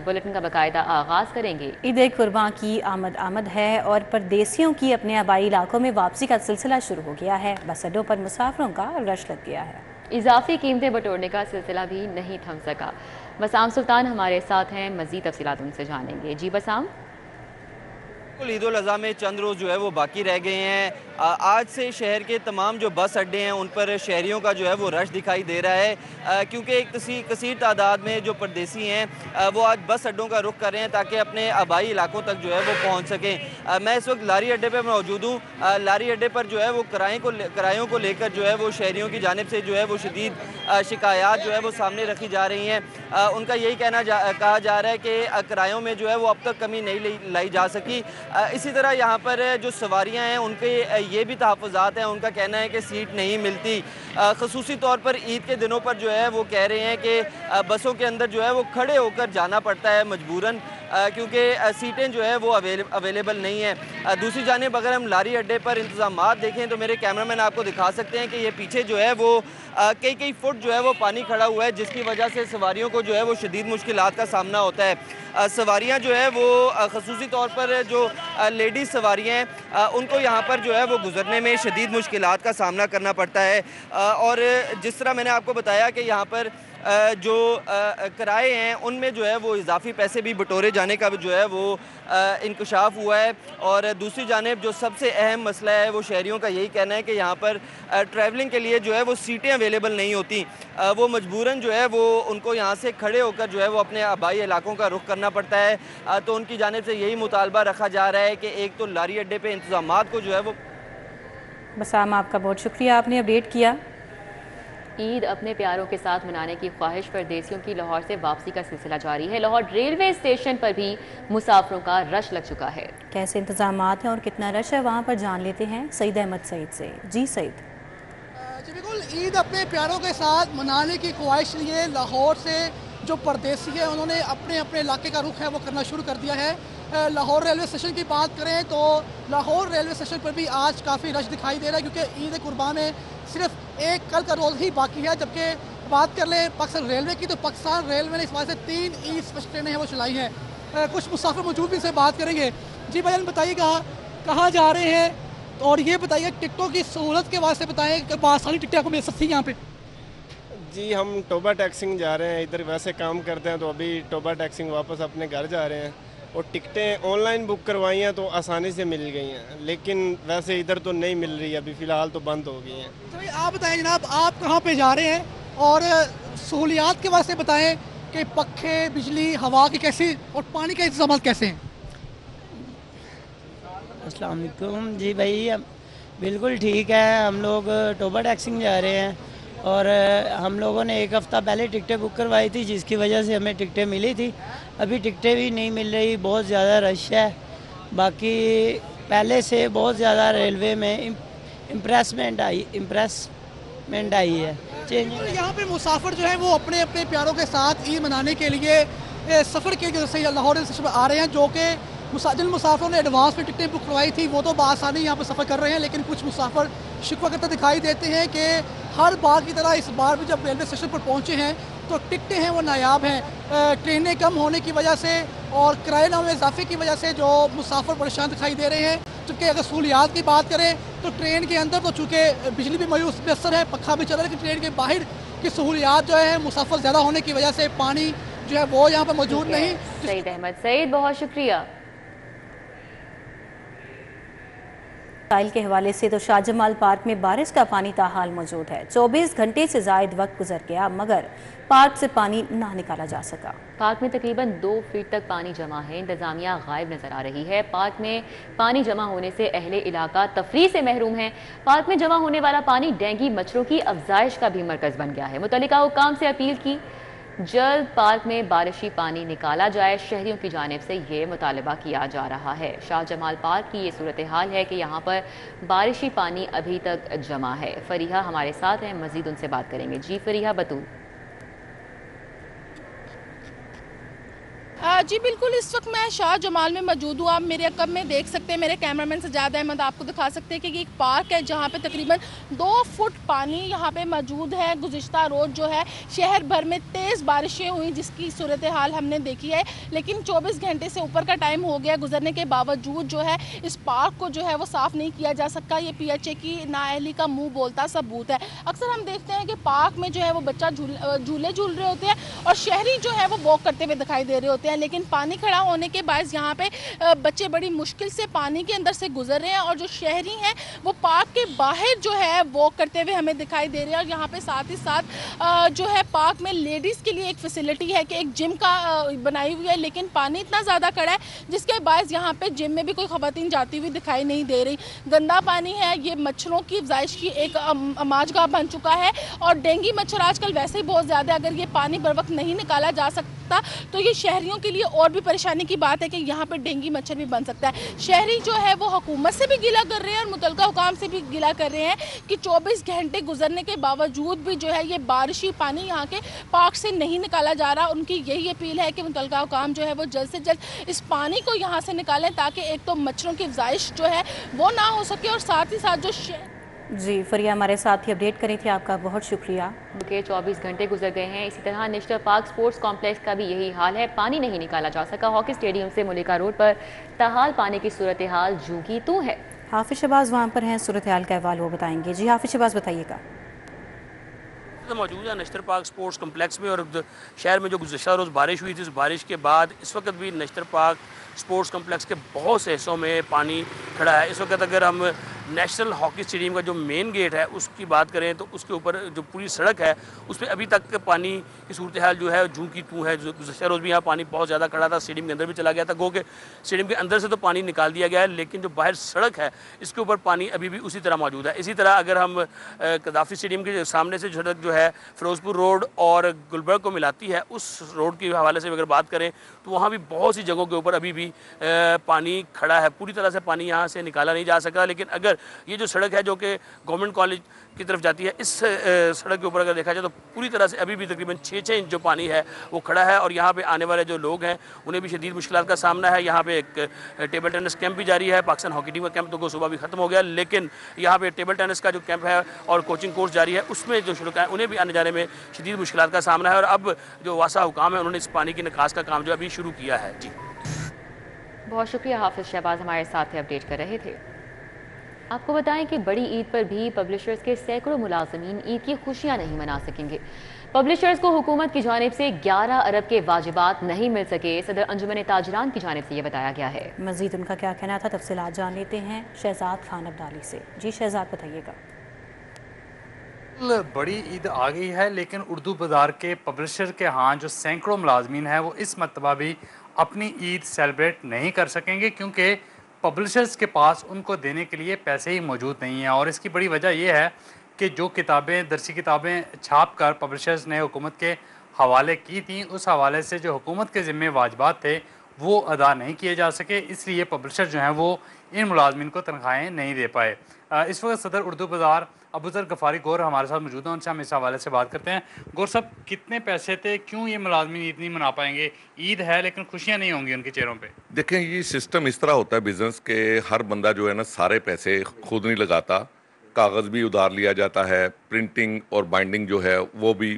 Bulletin का बाकायदा आगाज़ करेंगे। ईद कुर्बान की आमद है और परदेसियों की अपने आबाई इलाकों में वापसी का सिलसिला शुरू हो गया है। बस अड्डों पर मुसाफिरों का रश लग गया है। इजाफी कीमतें बटोरने का सिलसिला भी नहीं थम सका। बसाम सुल्तान हमारे साथ हैं, मज़ीद तफसीलात उनसे जानेंगे। जी बसाम। ईद उल अज़हा में चंद रोज़ जो है वो बाकी रह गए हैं। आज से शहर के तमाम जो बस अड्डे हैं उन पर शहरियों का जो है वो रश दिखाई दे रहा है, क्योंकि एक कसीर तादाद में जो परदेसी हैं वो आज बस अड्डों का रुख कर रहे हैं ताकि अपने आबाई इलाकों तक जो है वो पहुँच सकें। मैं इस वक्त लारी अड्डे पर मौजूद हूँ। लारी अड्डे पर जो है वो किरायों को लेकर जो है वो शहरियों की जानिब से जो है वो शदीद शिकायत जो है वो सामने रखी जा रही हैं। उनका यही कहा जा रहा है कि किरायों में जो है वो अब तक कमी नहीं लाई जा सकी। इसी तरह यहाँ पर जो सवारियाँ हैं उनके ये भी तहफ़्फ़ुज़ात हैं, उनका कहना है कि सीट नहीं मिलती। ख़ुसूसी तौर पर ईद के दिनों पर जो है वो कह रहे हैं कि बसों के अंदर जो है वो खड़े होकर जाना पड़ता है मजबूरन, क्योंकि सीटें जो है वो अवेलेबल नहीं हैं। दूसरी जानिब अगर हम लारी अड्डे पर इंतज़ामात देखें तो मेरे कैमरामैन आपको दिखा सकते हैं कि ये पीछे जो है वो कई फुट जो है वो पानी खड़ा हुआ है, जिसकी वजह से सवारियों को जो है वो शदीद मुश्किलात का सामना होता है। सवारियाँ जो है वो ख़ुसूसी तौर पर जो लेडीज़ सवारियाँ हैं उनको यहाँ पर जो है वो गुज़रने में शदीद मुश्किलात का सामना करना पड़ता है। और जिस तरह मैंने आपको बताया कि यहाँ पर जो किराए हैं उनमें जो है वो इजाफी पैसे भी बटोरे जाने का जो है वो इंकशाफ हुआ है। और दूसरी जानिब जो सबसे अहम मसला है वो शहरियों का यही कहना है कि यहाँ पर ट्रैवलिंग के लिए जो है वो सीटें अवेलेबल नहीं होती। वो मजबूरन जो है वो उनको यहाँ से खड़े होकर जो है वो अपने आबाई इलाकों का रुख करना पड़ता है। तो उनकी जानिब से यही मुतालबा रखा जा रहा है कि एक तो लारी अड्डे पे इंतज़ामात को जो है वो। बसाम, आपका बहुत शुक्रिया, आपने अपडेट किया। ईद अपने प्यारों के साथ मनाने की ख्वाहिश परदेसियों की लाहौर से वापसी का सिलसिला जारी है। लाहौर रेलवे स्टेशन पर भी मुसाफिरों का रश लग चुका है। कैसे इंतजामात हैं और कितना रश है वहाँ पर जान लेते हैं सईद अहमद सईद से। जी सईद। जी बिल्कुल, ईद अपने प्यारों के साथ मनाने की ख्वाहिश लिए लाहौर से जो परदेसी है उन्होंने अपने अपने इलाके का रुख है वो करना शुरू कर दिया है। लाहौर रेलवे स्टेशन की बात करें तो लाहौर रेलवे स्टेशन पर भी आज काफ़ी रश दिखाई दे रहा है, क्योंकि ईद कुर्बान में सिर्फ एक कल का रोज़ ही बाकी है। जबकि बात कर ले पाकिस्तान रेलवे की तो पाकिस्तान रेलवे ने इस बार से 3 ईद स्पेशल ट्रेनें हैं वो चलाई हैं। कुछ मुसाफिर मौजूद भी से बात करेंगे। जी भाईजान, बताइएगा कहाँ जा रहे हैं और ये बताइए टिकटों की सहूलत के वास्ते बताएं कि आसानी टिकटें आपको मिल सकती हैं यहाँ पे। जी, हम टोबा टैक्सिंग जा रहे हैं, इधर वैसे काम करते हैं तो अभी टोबा टैक्सिंग वापस अपने घर जा रहे हैं और टिकटें ऑनलाइन बुक करवाई हैं तो आसानी से मिल गई हैं, लेकिन वैसे इधर तो नहीं मिल रही, अभी फ़िलहाल तो बंद हो गई हैं। तो भाई आप बताएं जनाब, आप कहाँ पे जा रहे हैं और सहूलियात के वास्ते बताएं कि पखे, बिजली, हवा की कैसी और पानी का इंतजाम कैसे हैं। अस्सलाम वालेकुम। जी भाई, बिल्कुल ठीक है। हम लोग टोबा टैक्सिंग जा रहे हैं और हम लोगों ने एक हफ़्ता पहले टिकटें बुक करवाई थी, जिसकी वजह से हमें टिकटें मिली थी। अभी टिकटें भी नहीं मिल रही, बहुत ज़्यादा रश है। बाकी पहले से बहुत ज़्यादा रेलवे में इम्प्रेसमेंट आई है चेंज। यहाँ पे मुसाफिर जो है वो अपने अपने प्यारों के साथ ईद मनाने के लिए सफ़र के जैसे लाहौर स्टेशन पर आ रहे हैं, जो कि जिन मुसाफिरों ने एडवांस में टिकटें बुक करवाई थी वो तो बआसानी यहाँ पर सफ़र कर रहे हैं, लेकिन कुछ मुसाफिर शिकवा करते दिखाई देते हैं कि हर बार की तरह इस बार भी जब रेलवे स्टेशन पर पहुँचे हैं तो टिकटें हैं वो नायाब हैं। ट्रेनें कम होने की वजह से और किराए में इजाफे की वजह से जो मुसाफिर परेशान दिखाई दे रहे हैं। चूँकि अगर सहूलियात की बात करें तो ट्रेन के अंदर तो चूँकि बिजली भी मैसर है, पखा भी चल रहा है, लेकिन ट्रेन के बाहर की सहूलियात जो है मुसाफिर ज़्यादा होने की वजह से पानी जो है वो यहाँ पर मौजूद नहीं। सईद अहमद सईद, बहुत शुक्रिया। साइल के हवाले से तो शाहजमाल पार्क में बारिश का पानी ताहाल मौजूद है। 24 घंटे से जायद वक्त गुजर गया मगर पार्क से पानी ना निकाला जा सका। पार्क में तकरीबन 2 फीट तक पानी जमा है। इंतजामिया गायब नजर आ रही है। पार्क में पानी जमा होने से अहले इलाका तफरी से महरूम है। पार्क में जमा होने वाला पानी डेंगू मच्छरों की अफजाइश का भी मरकज बन गया है। मुतल्लिका हुकाम से अपील की जल्द पार्क में बारिशी पानी निकाला जाए। शहरियों की जानिब से ये मुतालबा किया जा रहा है। शाहजमाल पार्क की ये सूरत हाल है कि यहाँ पर बारिशी पानी अभी तक जमा है। फरीहा हमारे साथ हैं, मजीद उनसे बात करेंगे। जी फरीहा बतूल। जी बिल्कुल, इस वक्त मैं शाह जमाल में मौजूद हूँ। आप मेरे अकब में देख सकते हैं, मेरे कैमरामैन सजाद अहमद आपको दिखा सकते हैं कि ये एक पार्क है जहाँ पे तकरीबन 2 फुट पानी यहाँ पे मौजूद है। गुज़िश्ता रोज़ जो है शहर भर में तेज़ बारिशें हुई जिसकी सूरत हाल हमने देखी है, लेकिन 24 घंटे से ऊपर का टाइम हो गया गुजरने के बावजूद जो है इस पार्क को जो है वो साफ़ नहीं किया जा सकता। ये PHA की नाअहली का मुँह बोलता सबूत है। अक्सर हम देखते हैं कि पार्क में जो है वो बच्चा झूले झूल रहे होते हैं और शहरी जो है वो वॉक करते हुए दिखाई दे रहे होते हैं, लेकिन पानी खड़ा होने के बाद यहाँ पे बच्चे बड़ी मुश्किल से पानी के अंदर से गुजर रहे हैं और जो शहरी हैं वो पार्क के बाहर जो है वॉक करते हुए हमें दिखाई दे रहे हैं। और यहाँ पे साथ ही साथ जो है पार्क में लेडीज़ के लिए एक फैसिलिटी है कि एक जिम का बनाई हुई है, लेकिन पानी इतना ज़्यादा खड़ा है जिसके बायस यहाँ पे जिम में भी कोई ख़वातीन जाती हुई दिखाई नहीं दे रही। गंदा पानी है, ये मच्छरों की अफजाइश की एक अमाजगाह बन चुका है और डेंगू मच्छर आजकल वैसे ही बहुत ज़्यादा है। अगर ये पानी बर वक्त नहीं निकाला जा सकता तो ये शहरियों के लिए और भी परेशानी की बात है कि यहाँ पर डेंगू मच्छर भी बन सकता है। शहरी जो है वो हुकूमत से भी गिला कर रहे हैं और मुतलका हुकाम से भी गिला कर रहे हैं कि 24 घंटे गुजरने के बावजूद भी जो है ये बारिशी पानी यहाँ के पार्क से नहीं निकाला जा रहा। उनकी यही अपील है कि मुतलका हुकाम जो है वो जल्द से जल्द इस पानी को यहाँ से निकालें ताकि एक तो मच्छरों की अफजाइश जो है वो ना हो सके और साथ ही साथ जो जी फरिया हमारे साथ ही अपडेट करी थी, आपका बहुत शुक्रिया। के 24 घंटे गुजर गए हैं। इसी तरह नेशनल पार्क स्पोर्ट्स कॉम्प्लेक्स का भी यही हाल है, पानी नहीं निकाला जा सका। हॉकी स्टेडियम से मलिका रोड पर ताहाल पानी की सूरत हाल जू की तू है। हाफिज शहबाज वहाँ पर हैं, सूरत हाल का अहवाल वो बताएंगे। जी हाफिज शहबाज बताइएगा। मौजूद है नेशनल पार्क स्पोर्ट्स कम्प्लेक्स में और शहर में जो गुज़श्ता रोज़ बारिश हुई थी, उस बारिश के बाद इस वक्त भी नेशनल पार्क स्पोर्ट्स कम्प्लेक्स के बहुत से हिस्सों में पानी खड़ा है। इस वक्त अगर हम नेशनल हॉकी स्टेडियम का जो मेन गेट है उसकी बात करें तो उसके ऊपर जो पूरी सड़क है उस पर अभी तक पानी की सूरत हाल जो है जूं की तू है। गुज़श्ता रोज़ भी यहाँ पानी बहुत ज़्यादा खड़ा था, स्टेडियम के अंदर भी चला गया था। गो के स्टेडियम के अंदर से तो पानी निकाल दिया गया है, लेकिन जो बाहर सड़क है इसके ऊपर पानी अभी भी उसी तरह मौजूद है। इसी तरह अगर हम कदाफी स्टेडियम के सामने से सड़क जो है फिरोजपुर रोड और गुलबर्ग को मिलाती है, उस रोड के हवाले से अगर बात करें तो वहाँ भी बहुत सी जगहों के ऊपर अभी भी पानी खड़ा है। पूरी तरह से पानी यहाँ से निकाला नहीं जा सका, लेकिन अगर ये जो सड़क है जो कि गवर्नमेंट कॉलेज की तरफ जाती है, इस सड़क के ऊपर अगर देखा जाए तो पूरी तरह से अभी भी तकरीबन 6-6 इंच जो पानी है वो खड़ा है और यहाँ पे आने वाले जो लोग हैं उन्हें भी शदीद मुश्किलात का सामना है। यहाँ पे एक टेबल टेनिस कैंप भी जारी है। पाकिस्तान हॉकी टीम का कैंप तो सुबह भी ख़त्म हो गया, लेकिन यहाँ पे टेबल टेनिस का जो कैंप है और कोचिंग कोर्स जारी है उसमें जो शुरू है उन्हें भी आने जाने में शदीद मुश्किलात का सामना है। और अब जो वासा हुकाम है उन्होंने इस पानी की निकास का काम जो अभी शुरू किया है। जी बहुत शुक्रिया, हाफिज शहबाज हमारे साथ अपडेट कर रहे थे। आपको बताएं कि बड़ी ईद पर भी पब्लिशर्स के सैकड़ों मुलाजमीन ईद की खुशियां नहीं मना सकेंगे। पब्लिशर्स को हुकूमत की जानिब से 11 अरब के वाजिबात नहीं मिल सके, सदर अंजुमन ताजरान की जानिब से ये बताया गया है। मजीद उनका क्या कहना था, तफसीलात जान लेते हैं शहजाद खान अब्दाली से। जी शहजाद बताइएगा। बड़ी ईद आ गई है, लेकिन उर्दू बाज़ार के पब्लिशर के यहाँ जो सैकड़ों मुलाजमीन हैं वो इस मरतबा भी अपनी ईद सेलिब्रेट नहीं कर सकेंगे, क्योंकि पब्लिशर्स के पास उनको देने के लिए पैसे ही मौजूद नहीं हैं। और इसकी बड़ी वजह यह है कि जो किताबें दरसी किताबें छाप कर पब्लिशर्स ने हुकूमत के हवाले की थी, उस हवाले से जो हुकूमत के ज़िम्मे वाजिबात थे वो अदा नहीं किए जा सके, इसलिए पब्लिशर जो हैं वो इन मुलाजमीन को तनख्वाहें नहीं दे पाए। इस वक्त सदर उर्दू बाज़ार अबूज़र गफ़ारी गौर हमारे साथ मौजूद हैं, उनसे हम इस हवाले से बात करते हैं। गौर साहब, कितने पैसे थे, क्यों ये मुलाजमीन ईद नहीं मना पाएंगे? ईद है लेकिन खुशियाँ नहीं होंगी उनके चेहरों पे। देखें, ये सिस्टम इस तरह होता है बिजनेस के, हर बंदा जो है ना सारे पैसे खुद नहीं लगाता, कागज़ भी उधार लिया जाता है, प्रिंटिंग और बाइंडिंग जो है वो भी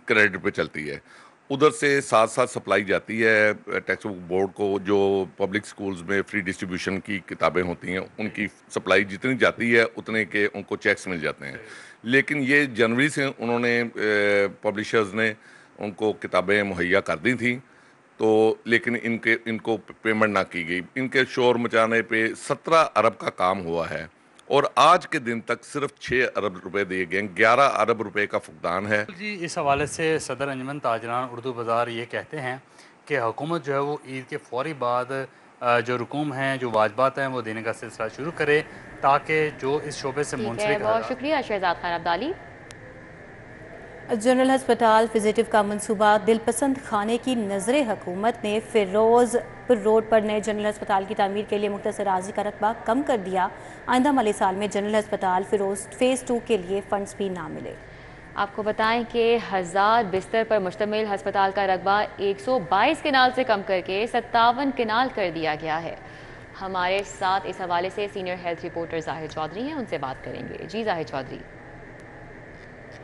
क्रेडिट पे चलती है। उधर से साथ साथ सप्लाई जाती है टेक्स्ट बुक बोर्ड को, जो पब्लिक स्कूल्स में फ्री डिस्ट्रीब्यूशन की किताबें होती हैं उनकी सप्लाई जितनी जाती है उतने के उनको चेक्स मिल जाते हैं। लेकिन ये जनवरी से उन्होंने पब्लिशर्स ने उनको किताबें मुहैया कर दी थी, तो लेकिन इनको पेमेंट ना की गई। इनके शोर मचाने पे 17 अरब का काम हुआ है और आज के दिन तक सिर्फ 6 अरब रुपए दिए गए, 11 अरब रुपए का फुकदान है। जी, इस हवाले से सदर अंजुमन ताजरान उर्दू बाज़ार ये कहते हैं कि हुकूमत जो है वो ईद के फौरी बाद जो रुकूम हैं, जो वाजबात हैं, वो देने का सिलसिला शुरू करे ताकि जो इस शोबे से मुंसलिक है। बहुत शुक्रिया शहजाद खान अब्दाली। जनरल हस्पताल फिजिटिव का मंसूबा दिलपसंद खाने की नज़र हुकूमत ने फिरोजपुर रोड पर नए जनरल हस्पताल की तामीर के लिए मुख्तसर राजी का रकबा कम कर दिया। आइंदा माली साल में जनरल हस्पताल फिरोज फेज़ 2 के लिए फंड्स भी ना मिले। आपको बताएं कि 1000 बिस्तर पर मुश्तमिल अस्पताल का रकबा 122 किनाल से कम करके 57 किनाल कर दिया गया है। हमारे साथ इस हवाले से सीनियर हेल्थ रिपोर्टर जाहिर चौधरी हैं, उनसे बात करेंगे। जी जाहिर चौधरी।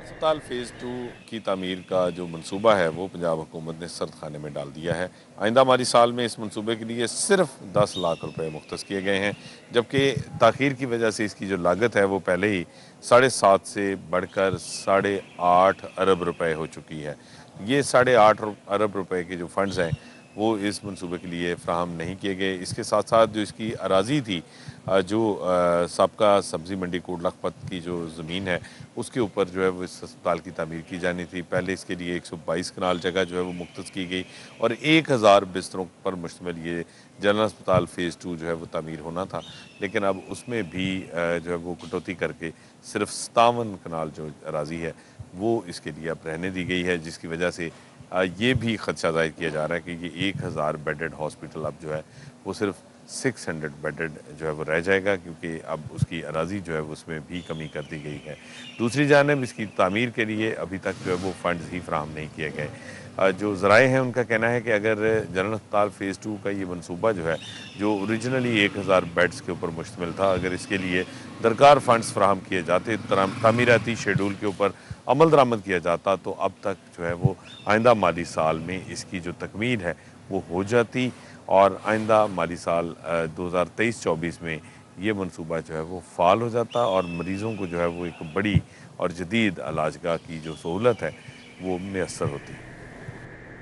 अस्पताल फ़ेज़ 2 की तामीर का जो मंसूबा है वो पंजाब हुकूमत ने सर्द खाने में डाल दिया है। आइंदा माली साल में इस मंसूबे के लिए सिर्फ 10 लाख रुपए मुख्तस किए गए हैं, जबकि ताख़ीर की वजह से इसकी जो लागत है वो पहले ही 7.5 से बढ़कर 8.5 अरब रुपए हो चुकी है। ये 8.5 अरब रुपए के जो फंड्स हैं वो इस मंसूबे के लिए फ़राहम नहीं किए गए। इसके साथ साथ जो इसकी अराज़ी थी, जो साबका सब्ज़ी मंडी कोट लखपत की जो ज़मीन है उसके ऊपर जो है वो इस अस्पताल की तामीर की जानी थी। पहले इसके लिए 122 कनाल जगह जो है वो मुख्तस की गई और 1000 बिस्तरों पर मुश्तमिल ये जनरल अस्पताल फ़ेज़ 2 जो है वो तामीर होना था, लेकिन अब उसमें भी जो है वो कटौती करके सिर्फ 57 कनाल जो अराज़ी है वो इसके लिए अब रहने दी गई है, जिसकी वजह से ये भी ख़दशा ज़ाहिर किया जा रहा है कि ये 1000 बेडेड हॉस्पिटल अब जो है वो सिर्फ 600 बेडेड जो है वो रह जाएगा, क्योंकि अब उसकी अराज़ी जो है उसमें भी कमी कर दी गई है। दूसरी जानिब इसकी तामीर के लिए अभी तक जो है वो फ़ंड्स ही फराहम नहीं किए गए। जो ज़राए हैं उनका कहना है कि अगर जनरल अस्पताल फ़ेज़ 2 का ये मनसूबा जो है, जो ओरिजिनली 1000 बेड्स के ऊपर मुश्तमिल था, अगर इसके लिए दरकार फ़ंड्स फराहम किए जाते, तामीराती शेड्यूल के ऊपर अमल दरामद किया जाता, तो अब तक जो है वो आइंदा माली साल में इसकी जो तकमील है वो हो जाती और आइंदा माली साल 2023-24 में ये मनसूबा जो है वो फ़ाल हो जाता और मरीज़ों को जो है वो एक बड़ी और जदीद इलाजगाह की जो सहूलत है वो मैसर होती।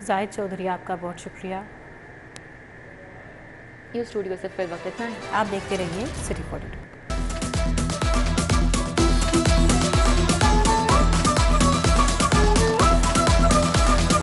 जाहिद चौधरी, आपका बहुत शुक्रिया। न्यूज़ स्टूडियो से फिर वक्त इतना है। आप देखते रहिए सिटी 42।